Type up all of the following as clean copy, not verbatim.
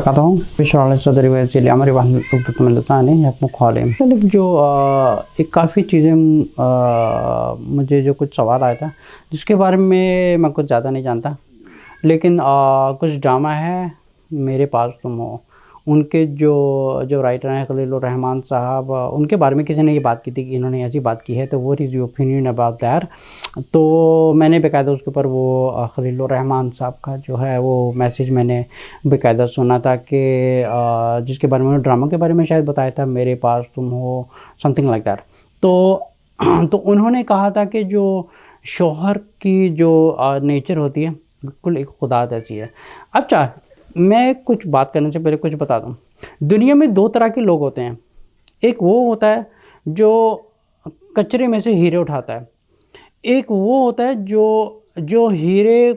कहता हूँ विशाल सदरी वैसे हमारे मतलब जो एक काफ़ी चीज़ें मुझे जो कुछ सवाल आया था जिसके बारे में मैं कुछ ज़्यादा नहीं जानता, लेकिन कुछ ड्रामा है मेरे पास तुम हो। उनके जो जो राइटर हैं खलीलुर रहमान साहब, उनके बारे में किसी ने ये बात की थी कि इन्होंने ऐसी बात की है, तो वो is your opinion about that. तो मैंने बेकायदा उसके ऊपर वो खलीलुर रहमान साहब का जो है वो मैसेज मैंने बेकायदा सुना था कि जिसके बारे में ड्रामा के बारे में शायद बताया था, मेरे पास तुम हो, समथिंग लाइक दैट। तो उन्होंने कहा था कि जो शौहर की जो नेचर होती है बिल्कुल एक खुदा जैसी है। अच्छा, मैं कुछ बात करने से पहले कुछ बता दूं। दुनिया में दो तरह के लोग होते हैं। एक वो होता है जो कचरे में से हीरे उठाता है, एक वो होता है जो जो हीरे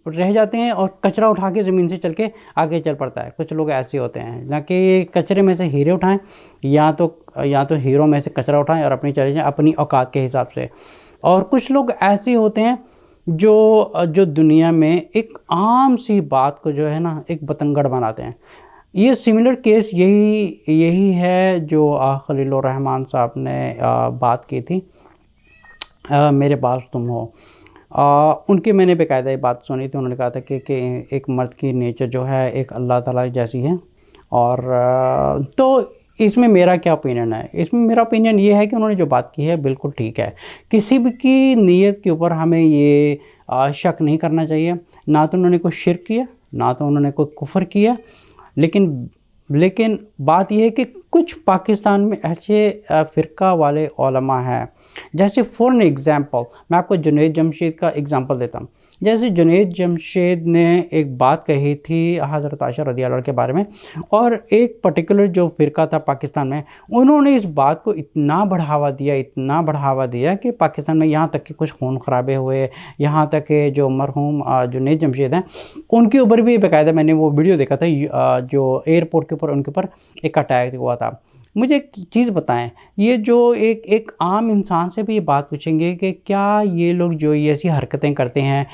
रह जाते हैं और कचरा उठा के ज़मीन से चल के आगे चल पड़ता है। कुछ लोग ऐसे होते हैं ना कि कचरे में से हीरे उठाएं, या तो हीरो में से कचरा उठाएं और अपनी चले जाएं अपनी औकात के हिसाब से। और कुछ लोग ऐसे होते हैं जो जो दुनिया में एक आम सी बात को जो है ना एक बतंगड़ बनाते हैं। ये सिमिलर केस यही है जो खलीलुर रहमान साहब ने बात की थी, मेरे पास तुम हो। उनकी मैंने बेकायदा ये बात सुनी थी। उन्होंने कहा था कि एक मर्द की नेचर जो है एक अल्लाह ताला जैसी है। और तो इसमें मेरा क्या ओपिनियन है? इसमें मेरा ओपिनियन ये है कि उन्होंने जो बात की है बिल्कुल ठीक है। किसी भी की नीयत के ऊपर हमें ये शक नहीं करना चाहिए। ना तो उन्होंने कोई शिर्क किया, ना तो उन्होंने कोई कुफ्र किया, लेकिन लेकिन बात यह है कि कुछ पाकिस्तान में ऐसे फ़िरका वाले उलमा हैं, जैसे फॉर एग्ज़ाम्पल मैं आपको जुनैद जमशेद का एग्ज़ाम्पल देता हूँ। जैसे जुनैद जमशेद ने एक बात कही थी हज़रत आयशा रज़ियल्लाहु अन्हा के बारे में, और एक पर्टिकुलर जो फ़िरका था पाकिस्तान में, उन्होंने इस बात को इतना बढ़ावा दिया कि पाकिस्तान में यहाँ तक कि कुछ खून खराबे हुए। यहाँ तक कि जो मरहूम जुनैद जमशेद हैं, उनके ऊपर भी बाकायदा मैंने वो वीडियो देखा था, जो एयरपोर्ट के ऊपर उनके ऊपर एक अटैक हुआ था। मुझे एक चीज़ बताएं, ये जो एक आम इंसान से भी ये बात पूछेंगे कि क्या ये लोग जो ये ऐसी हरकतें करते हैं,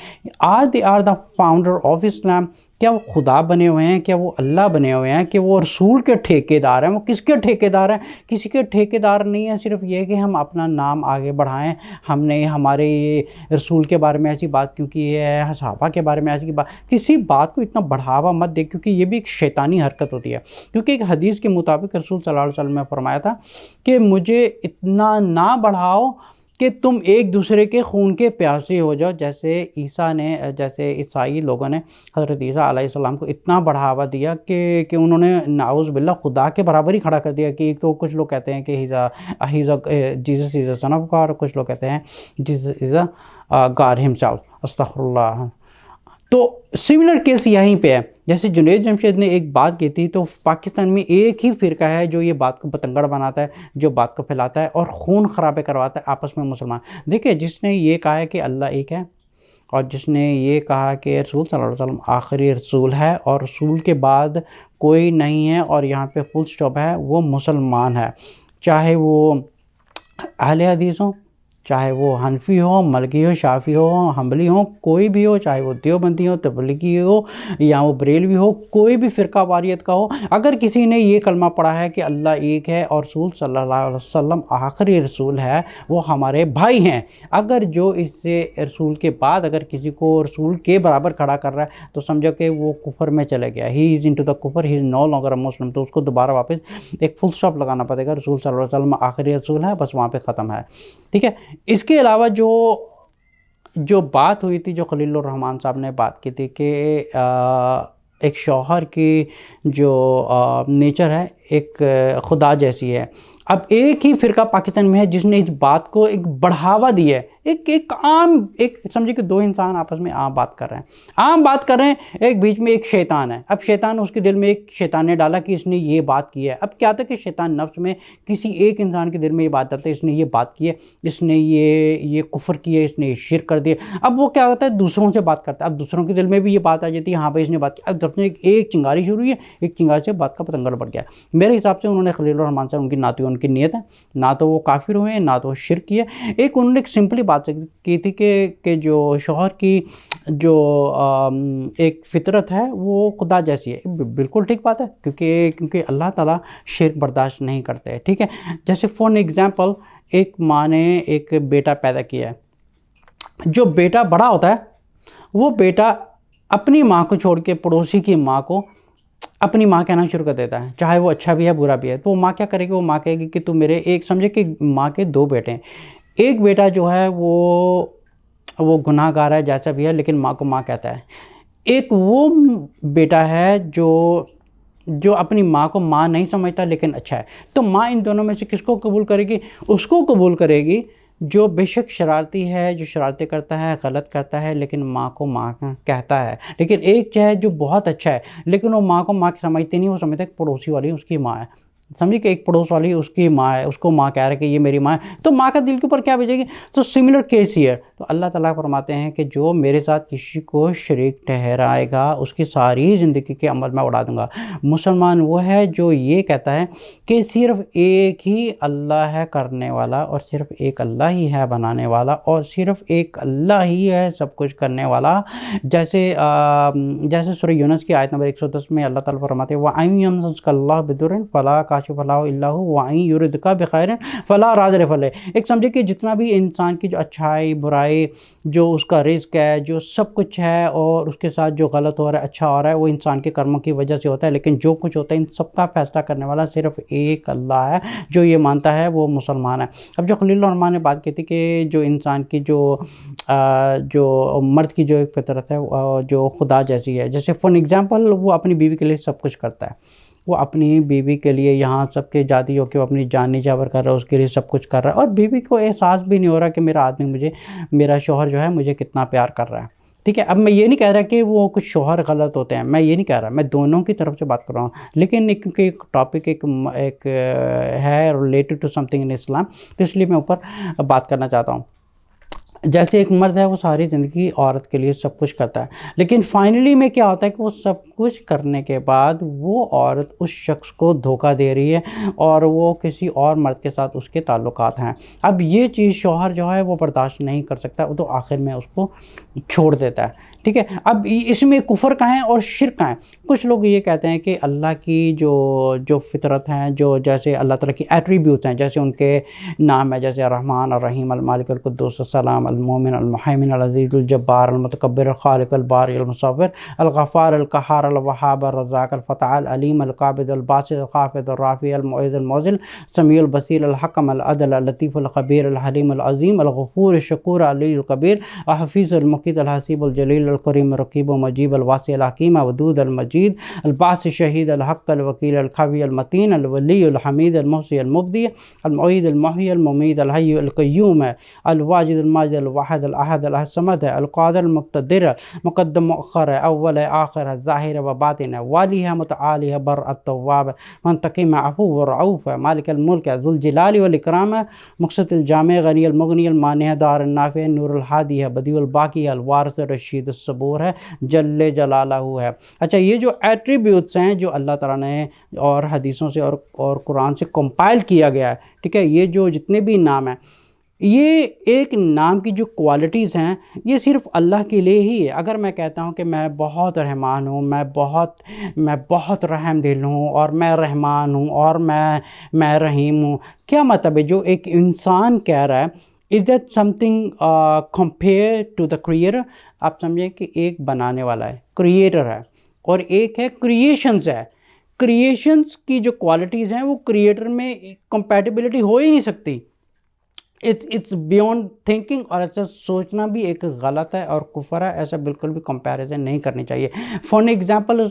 are they are the founder of Islam? क्या वो खुदा बने हुए हैं? क्या वो अल्लाह बने हुए हैं? कि वो रसूल के ठेकेदार हैं? वो किसके ठेकेदार हैं? किसी के ठेकेदार नहीं है। सिर्फ ये कि हम अपना नाम आगे बढ़ाएं, हमने हमारे ये रसूल के बारे में ऐसी बात क्यों की है, सहाबा के बारे में ऐसी बात। किसी बात को इतना बढ़ावा मत दे, क्योंकि ये भी एक शैतानी हरकत होती है। क्योंकि एक हदीस के मुताबिक रसूल सल्लल्लाहु अलैहि वसल्लम ने फरमाया था कि मुझे इतना ना बढ़ाओ कि तुम एक दूसरे के खून के प्यासे हो जाओ। जैसे ईसाई लोगों ने हज़रत ईसा अलैहिस्सलाम को इतना बढ़ावा दिया कि उन्होंने नाउज़ बिल्लाह खुदा के बराबर ही खड़ा कर दिया। कि एक तो कुछ लोग कहते हैं कि Jesus is a son of God, और कुछ लोग कहते हैं Jesus is a God himself, अस्तगफुरुल्लाह। तो सिमिलर केस यहीं पे है। जैसे जुनैद जमशेद ने एक बात की थी, तो पाकिस्तान में एक ही फ़िरका है जो ये बात को बतंगड़ बनाता है, जो बात को फैलाता है और खून खराबे करवाता है आपस में मुसलमान। देखिए, जिसने ये कहा है कि अल्लाह एक है, और जिसने ये कहा कि रसूल सल्लल्लाहु अलैहि वसल्लम आखिरी रसूल है और रसूल के बाद कोई नहीं है और यहाँ पे फुल स्टॉप है, वो मुसलमान है। चाहे वो अहले हदीस हो, चाहे वो हनफी हो, मलकी हो, शाफ़ी हो, हम्बली हो, कोई भी हो, चाहे वो देवबंदी हो, तबलीगी हो, या वो बरेलवी हो, कोई भी फ़िरका वारियत का हो, अगर किसी ने ये कलमा पढ़ा है कि अल्लाह एक है और रसूल सल्लल्लाहु अलैहि वसल्लम आखिरी रसूल है, वो हमारे भाई हैं। अगर जो इससे रसूल के बाद अगर किसी को रसूल के बराबर खड़ा कर रहा है, तो समझो कि वो कुफर में चले गया, ही इज़ इनटू द कुफर, he is no longer a Muslim. तो उसको दोबारा वापस एक फुल स्टॉप लगाना पड़ेगा। रसूल सल्लल्लाहु अलैहि वसल्लम आखिरी रसूल है, बस वहाँ पे ख़त्म है। ठीक है। इसके अलावा जो जो बात हुई थी, जो खलीलुर रहमान साहब ने बात की थी कि एक शौहर की जो नेचर है एक खुदा जैसी है। अब एक ही फ़िरका पाकिस्तान में है जिसने इस बात को एक बढ़ावा दिया है। एक समझिए कि दो इंसान आपस में आम बात कर रहे हैं, एक बीच में एक शैतान है। अब शैतान, उसके दिल में एक शैतान ने डाला कि इसने ये बात की है। अब क्या था कि शैतान नफ्स में किसी एक इंसान के दिल में ये बात डालता है, इसने ये बात की है, इसने ये कुफ्र किया, इसने ये शिर्क कर दिया। अब वो क्या होता है, दूसरों से बात करता है। अब दूसरों के दिल में भी ये बात आ जाती है, हाँ भाई इसने बात की। अब जब से एक चिंगारी शुरू हुई है, एक चिंगारी से बात का पतंगड़ बढ़ गया। मेरे हिसाब से उन्होंने खलीलुर रहमान साहब, उनकी ना तो उनकी नीयत है, ना तो वो काफिर हुए हैं, ना तो शिर्क किया। एक उन्होंने एक सिंपली बात की थी कि जो शौहर की जो एक फ़ितरत है वो खुदा जैसी है। बिल्कुल ठीक बात है, क्योंकि अल्लाह ताला शिर्क बर्दाश्त नहीं करते, ठीक है। जैसे फॉर एग्ज़ाम्पल एक माँ ने एक बेटा पैदा किया है, जो बेटा बड़ा होता है वो बेटा अपनी माँ को छोड़ के पड़ोसी की माँ को अपनी माँ कहना शुरू कर देता है, चाहे वो अच्छा भी है बुरा भी है। तो वो माँ क्या करेगी, वो माँ कहेगी कि तू मेरे, एक समझे कि माँ के दो बेटे हैं, एक बेटा जो है वो गुनाहगार है जैसा भी है, लेकिन माँ को माँ कहता है। एक वो बेटा है जो अपनी माँ को माँ नहीं समझता लेकिन अच्छा है। तो माँ इन दोनों में से किसको कबूल करेगी? उसको कबूल करेगी जो बेशक शरारती है, जो शरारतें करता है, गलत करता है, लेकिन माँ को माँ कहता है। लेकिन एक जो है जो बहुत अच्छा है, लेकिन वो माँ को माँ समझती नहीं, वो समझता है कि पड़ोसी वाली उसकी माँ है। समझिए कि एक पड़ोस वाली उसकी माँ है, उसको माँ कह रहा है कि ये मेरी माँ है, तो माँ का दिल के ऊपर क्या भेजेगी? तो सिमिलर केस हियर। तो अल्लाह ताला फरमाते हैं कि जो मेरे साथ किसी को शरीक ठहराएगा उसकी सारी ज़िंदगी के अमल मैं उड़ा दूँगा। मुसलमान वो है जो ये कहता है कि सिर्फ़ एक ही अल्लाह है करने वाला, और सिर्फ़ एक अल्लाह ही है बनाने वाला, और सिर्फ़ एक अल्लाह ही है सब कुछ करने वाला। जैसे सूरह यूनुस की आयत नंबर 110 में अल्लाह ताला फरमाते हैं, वअन यमसस्कल्लाहु बिदुर्रिन फला काशिफ़ लहु इल्ला हु वअन युरिदका बिखैरिन फला रादिया लहु। एक समझे कि जितना भी इंसान की जो अच्छाई बुराई, जो उसका रिज़्क है, जो सब कुछ है, और उसके साथ जो गलत हो रहा है अच्छा हो रहा है, वो इंसान के कर्मों की वजह से होता है। लेकिन जो कुछ होता है इन सब का फ़ैसला करने वाला सिर्फ़ एक अल्लाह है। जो ये मानता है वो मुसलमान है। अब जो खलील रहमान ने बात की थी कि जो इंसान की जो मर्द की जो एक फ़ितरत है जो खुदा जैसी है। जैसे फ़ॉर एग्ज़ाम्पल वो अपनी बीवी के लिए सब कुछ करता है, वो अपनी बीवी के लिए यहाँ सबके जाती हो के वो अपनी जान निछावर कर रहा है, उसके लिए सब कुछ कर रहा है, और बीवी को एहसास भी नहीं हो रहा कि मेरा आदमी मेरा शौहर जो है मुझे कितना प्यार कर रहा है, ठीक है। अब मैं ये नहीं कह रहा कि वो कुछ शौहर गलत होते हैं, मैं ये नहीं कह रहा, मैं दोनों की तरफ से बात कर रहा हूँ। लेकिन क्योंकि एक टॉपिक एक है रिलेटेड टू समथिंग इन इस्लाम, तो इसलिए मैं ऊपर बात करना चाहता हूँ। जैसे एक मर्द है वो सारी ज़िंदगी औरत के लिए सब कुछ करता है, लेकिन फाइनली में क्या होता है कि वो सब कुछ करने के बाद वो औरत उस शख्स को धोखा दे रही है और वो किसी और मर्द के साथ उसके ताल्लुकात हैं। अब ये चीज़ शौहर जो है वो बर्दाश्त नहीं कर सकता, वो तो आखिर में उसको छोड़ देता है, ठीक है। अब इसमें कुफ़र का है और शिर्क का है। कुछ लोग ये कहते हैं कि अल्लाह की जो फ़ितरत हैं, जो जैसे अल्लाह ताला की एट्रीब्यूट्स हैं, जैसे उनके नाम है, जैसे अर्रहमान अर्रहीम अल मालिक अल कुद्दूस अस्सलाम अल मोमिन अल मुहैमिन अल अज़ीज़ अल जब्बार अल मुतकब्बिर अल खालिक अल बारी अल मुसव्विर अल गफ़्फ़ार अल क़हार अल वहाब अल रज़्ज़ाक़ अल फ़त्ताह अल अलीम अल क़ाबिद अल बासित अल ख़ाफ़िद अल राफ़ी अल मुइज़्ज़ अल मुज़िल समीउल बसीर अल हकम अल अदल अल लतीफ़ अल ख़बीर अल हलीम अल अज़ीम अल गफ़ूर अल शकूर अल अली अल कबीर अल हफ़ीज़ अल मुक़ीत अल हसीब अल जलील अल करीम अल रक़ीब अल मजीब अल वासी अल हकीम अल वदूद अल मजीद अल बास शहीद अल हक़ अल वकील अल ख़वी अल मतीन अल वली अल हमीद अल मुहसी अल मुब्दी अल मुईद अल मुहय्यी अल मुमीत अल हय्य अल क़य्यूम है अल वाजिद अल माजिद अल वाहिद अल अहद अल समद है अल क़ादिर अल मुक़्तदिर है मुक़द्दम मुअख़्ख़र है अव्वल है आख़िर है ज़ाहिर व बातिन है वाली है मुतआली है बर अत-तव्वाब है मुंतक़िम है अफ़ू व रऊफ़ है मालिक अल मुल्क है ज़ुल जलाली वल इकराम है मुक़सित अल जामे गनी अल मुग़नी अल मानिह दार अल नाफ़ि नूर अल हादी है बदी अल बाक़ी अल वारिस अल रशीद अल सबूर है जल्ले जलालहू है। अच्छा, ये जो एट्रीब्यूट्स हैं जो अल्लाह ताला ने और हदीसों से और कुरान से कंपाइल किया गया है, ठीक है, ये जो जितने भी नाम हैं, ये एक नाम की जो क्वालिटीज़ हैं ये सिर्फ़ अल्लाह के लिए ही है। अगर मैं कहता हूँ कि मैं बहुत रहमान हूँ, मैं बहुत रहम दिल हूँ, और मैं रहमान हूँ, और मैं रहीम हूँ, क्या मतलब है? जो एक इंसान कह रहा है, is that something compare to the creator? आप समझें कि एक बनाने वाला है, क्रिएटर है, और एक है क्रिएशंस है। क्रिएशंस की जो क्वालिटीज़ हैं वो क्रिएटर में कंपैटिबिलिटी हो ही नहीं सकती। इट्स बियॉन्ड थिंकिंग, और ऐसा सोचना भी एक गलत है और कुफ़र है। ऐसा बिल्कुल भी कंपैरिजन नहीं करनी चाहिए। फॉर एग्ज़ाम्पल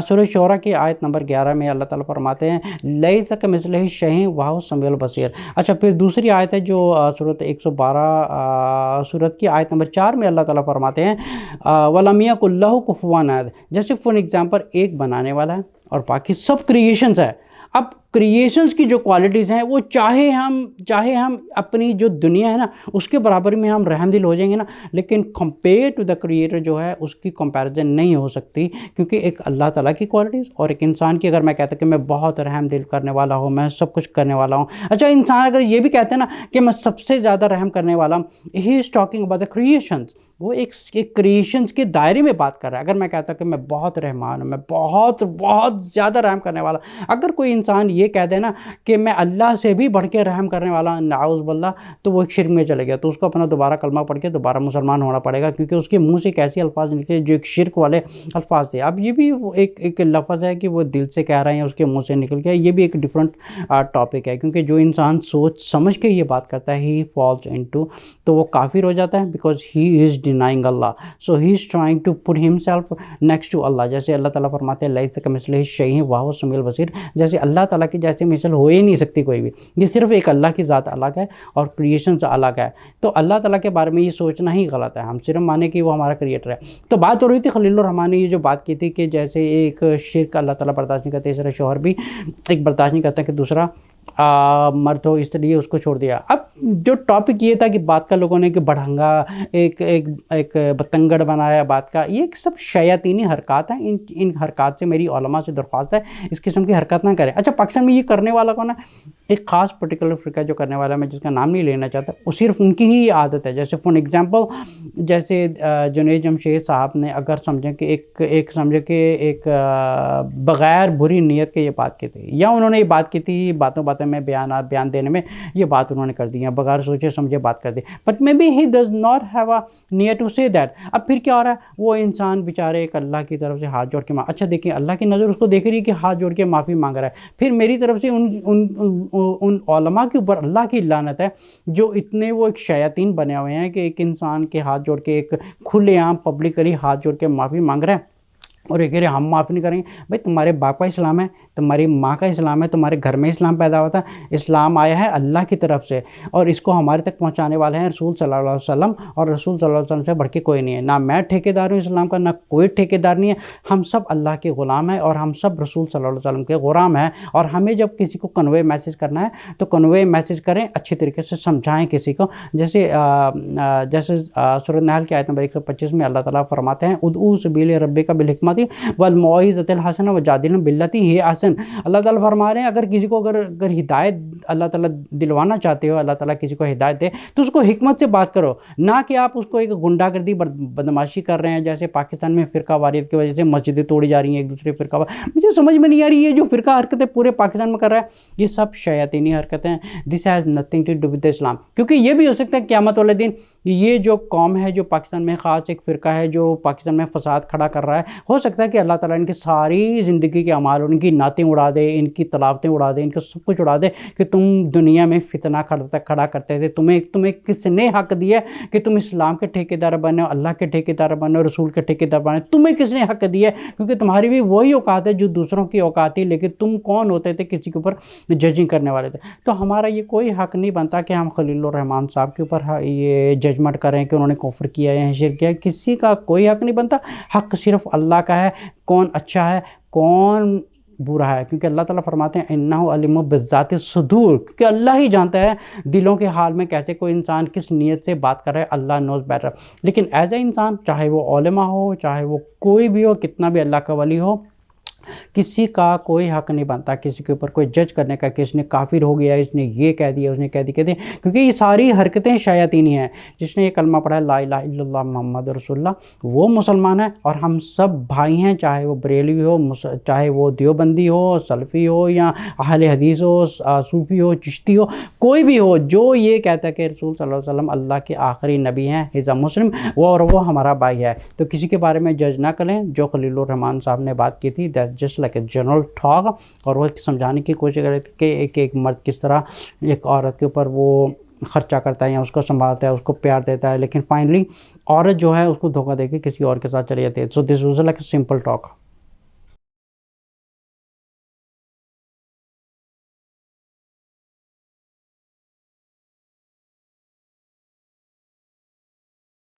सूरह शूरा की आयत नंबर 11 में अल्लाह ताला फरमाते हैं लैसा कमिस्लिही शै'उन वहुव समीउल बसीर। अच्छा, फिर दूसरी आयत है जो सूरत 112 सूरत की आयत नंबर 4 में अल्लाह ताला फरमाते हैं वलम यकुल लहु कुफुवन अहद। जैसे फॉर एग्ज़ाम्पल एक बनाने वाला है और बाकी सब क्रिएशंस है। अब क्रिएशंस की जो क्वालिटीज़ हैं वो चाहे हम अपनी जो दुनिया है ना उसके बराबर में हम रहमदिल हो जाएंगे ना, लेकिन कंपेयर टू द क्रिएटर जो है उसकी कंपैरिजन नहीं हो सकती, क्योंकि एक अल्लाह ताला की क्वालिटीज़ और एक इंसान की। अगर मैं कहता कि मैं बहुत रहमदिल करने वाला हूँ, मैं सब कुछ करने वाला हूँ, अच्छा इंसान अगर ये भी कहते हैं ना कि मैं सबसे ज़्यादा रहम करने वाला हूँ, he is talking about the creations, वो एक क्रिएशंस के दायरे में बात कर रहा है। अगर मैं कहता कि मैं बहुत रहमान हूँ, मैं बहुत बहुत ज़्यादा रहम करने वाला, अगर कोई इंसान ये कह दे ना कि मैं अल्लाह से भी बढ़ के रहम करने वाला, नाउज़ बिल्लाह, तो वो एक शिर्क में चले गया, तो उसको अपना दोबारा कलमा पढ़ के दोबारा मुसलमान होना पड़ेगा, क्योंकि उसके मुंह से एक ऐसे अल्फाज निकले जो एक शिर्क वाले अल्फाज थे। अब ये भी एक लफ्ज़ है कि वो दिल से कह रहे हैं, उसके मुंह से निकल गया, ये भी एक डिफरेंट टॉपिक है, क्योंकि जो इंसान सोच समझ के ये बात करता है, ही फॉल्स इनटू, तो वो काफिर हो जाता है, because he is denying Allah, so he is trying to put himself next to Allah. जैसे अल्लाह ताला फरमाते हैं लैसा कमिस्लिही शै'उन व हुवस समीउल बसीर, जैसे अल्लाह ताला की जैसे मिसाल हो ही नहीं सकती कोई भी, ये सिर्फ एक अल्लाह की ज़ात अलग है और क्रिएशन से अलग है। तो अल्लाह ताला के बारे में ये सोचना ही गलत है, हम सिर्फ माने कि वो हमारा क्रिएटर है। तो बात हो रही थी खलीलुर रहमान ने ये जो बात की थी कि जैसे एक शिर्क अल्लाह ताला बर्दाश्त नहीं करते, तीसरा शौहर भी एक बर्दाश्त नहीं करता कि दूसरा मर्द हो, इसलिए उसको छोड़ दिया। अब जो टॉपिक ये था कि बात का लोगों ने कि बढ़ंगा एक एक एक बतंगड़ बनाया बात का, ये सब शयातीनी हरकत हैं। इन हरकत से मेरी उलमा से दरख्वास्त है इस किस्म की हरकत ना करें। अच्छा पाकिस्तान में ये करने वाला कौन है? एक ख़ास पर्टिकुलर फ़िरका जो करने वाला, मैं जिसका नाम नहीं लेना चाहता, वो सिर्फ उनकी ही आदत है। जैसे फॉर एग्ज़ाम्पल जैसे जुनैद जमशेद साहब ने अगर समझें कि एक बग़ैर बुरी नीयत के ये बात की थी, या उन्होंने ये बात की थी बातों में बयान देने में ये बात उन्होंने कर दी है, बगैर सोचे समझे बात कर दी, but maybe he does not have a near to say that. अब फिर क्या हो रहा है, वो इंसान बेचारे एक अल्लाह की तरफ से हाथ जोड़ के अच्छा देखिए अल्लाह की नज़र उसको देख रही है कि हाथ जोड़ के माफ़ी मांग रहा है, फिर मेरी तरफ से उन उलमा के ऊपर अल्लाह की लानत है जो इतने वो एक शयातीन बने हुए हैं कि एक इंसान के हाथ जोड़ के एक खुलेआम पब्लिकली हाथ जोड़ के माफ़ी मांग रहे हैं और ये कह रहे हम माफ़ नहीं करेंगे। भाई तुम्हारे बाप का इस्लाम है, तुम्हारी माँ का इस्लाम है, तुम्हारे घर में इस्लाम पैदा हुआ था, इस्लाम आया है अल्लाह की तरफ से और इसको हमारे तक पहुँचाने वाले हैं रसूल सल्लल्लाहु अलैहि वसल्लम, और रसूल सल्लल्लाहु अलैहि वसल्लम से बढ़ के कोई नहीं है। ना मैं ठेकेदार हूँ इस्लाम का, ना कोई ठेकेदार नहीं है, हम सब अल्लाह के ग़ुलाम हैं और हम सब रसूल सल्लल्लाहु अलैहि वसल्लम के ग़ुलाम हैं। और हमें जब किसी को कन्वे मैसेज करना है तो कन्वे मैसेज करें, अच्छी तरीके से समझाएँ किसी को। जैसे सूरह नहल की आयत नंबर 125 में अल्लाह ताला फरमाते हैं उदऊ सबील रब्बिका बिल हिकमति वल मौइज़तिल हसना वजादिलहुम बिल्लती हिया अहसन। अल्लाह ताला फरमा रहे हैं अगर किसी को अगर हिदायत अल्लाह ताला दिलवाना चाहते हो, अल्लाह ताला किसी को हिदायत दे तो उसको हिकमत से बात करो, ना कि आप उसको एक गुंडागर्दी बदमाशी कर रहे हैं। जैसे पाकिस्तान में फ़िरका वारियत की वजह से मस्जिदें तोड़ी जा रही हैं, एक दूसरे फ़िरका, मुझे समझ में नहीं आ रही है जो फ़िरका हरकतें पूरे पाकिस्तान में कर रहा है, ये सब शयातीनी हरकतें हैं। This has nothing to do with Islam, क्योंकि ये भी हो सकता है क़यामत वाले दिन ये जो कौम है जो पाकिस्तान में ख़ास एक फ़िरका है जो पाकिस्तान में फ़साद खड़ा कर रहा है, हो सकता है कि अल्लाह ताला इनकी सारी ज़िंदगी के अमाल, उनकी नातें उड़ा दे, इनकी तलावतें उड़ा दे, इनका सब कुछ उड़ा दे कि तुम दुनिया में फितना खड़ा करते थे। तुम्हें किसने हक़ दिया कि तुम इस्लाम के ठेकेदार बनो, अल्लाह के ठेकेदार बनो, रसूल के ठेकेदार बनो? तुम्हें किसने हक़ दिया? क्योंकि तुम्हारी भी वही औकात है जो दूसरों की औकात थी, लेकिन तुम कौन होते थे किसी के ऊपर जजिंग करने वाले थे? तो हमारा ये कोई हक़ नहीं बनता कि हम खलीलुर रहमान साहब के ऊपर ये जजमेंट करें कि उन्होंने कुफ्र किया है, शिर्क किया है। किसी का कोई हक़ नहीं बनता, हक़ सिर्फ अल्लाह का है, कौन अच्छा है कौन बुरा है, क्योंकि अल्लाह ताला फरमाते हैं इन्नहु अलीमुम बिज़ाति सुदूर, क्योंकि अल्लाह ही जानता है दिलों के हाल में कैसे कोई इंसान किस नीयत से बात कर रहा है, अल्लाह नोज़ बेटर। लेकिन एज ए इंसान, चाहे वो उलमा हो, चाहे वो कोई भी हो, कितना भी अल्लाह का वली हो, किसी का कोई हक़ नहीं बनता किसी के ऊपर कोई जज करने का कि इसने काफिर हो गया, इसने ये कह दिया, उसने कह दिया, क्योंकि ये सारी हरकतें शयातीनी हैं। जिसने ये कलमा पढ़ा है ला इलाहा इल्लल्लाह मुहम्मद रसूलुल्लाह, वो मुसलमान है और हम सब भाई हैं, चाहे वो बरेलवी हो, चाहे वो देवबंदी हो, सलफ़ी हो, या अहले हदीस हो, सूफ़ी हो, चिश्ती हो, कोई भी हो, जो ये कहता है कि रसूल सल्लल्लाहु अलैहि वसल्लम अल्लाह के आखिरी नबी हैं, हिज़ अ मुस्लिम, वो हमारा भाई है। तो किसी के बारे में जज ना करें। जो खलीलुर रहमान साहब ने बात की थी that just like a general talk, और वो समझाने की कोशिश कर रहे थे कि एक मर्द किस तरह एक औरत के ऊपर वो खर्चा करता है या उसको संभालता है, उसको प्यार देता है, लेकिन फाइनली औरत जो है उसको धोखा देके किसी और के साथ चली जाती है। So this was like a simple talk.